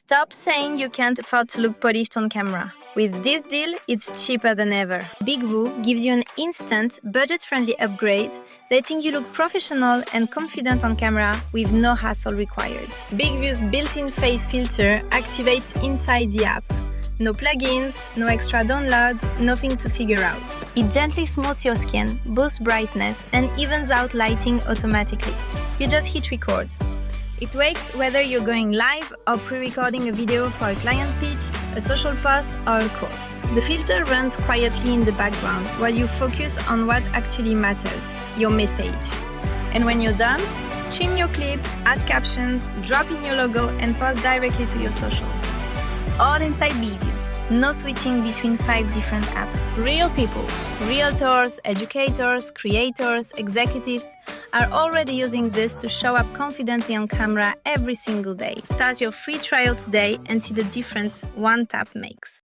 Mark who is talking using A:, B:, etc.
A: Stop saying you can't afford to look polished on camera. With this deal, it's cheaper than ever. BIGVU gives you an instant, budget-friendly upgrade, letting you look professional and confident on camera with no hassle required. BIGVU's built-in face filter activates inside the app. No plugins, no extra downloads, nothing to figure out. It gently smooths your skin, boosts brightness, and evens out lighting automatically. You just hit record. It works whether you're going live or pre-recording a video for a client pitch, a social post, or a course. The filter runs quietly in the background while you focus on what actually matters, your message. And when you're done, trim your clip, add captions, drop in your logo, and post directly to your socials. All inside BIGVU. No switching between 5 different apps. Real people, realtors, educators, creators, executives are already using this to show up confidently on camera every single day. Start your free trial today and see the difference one tap makes.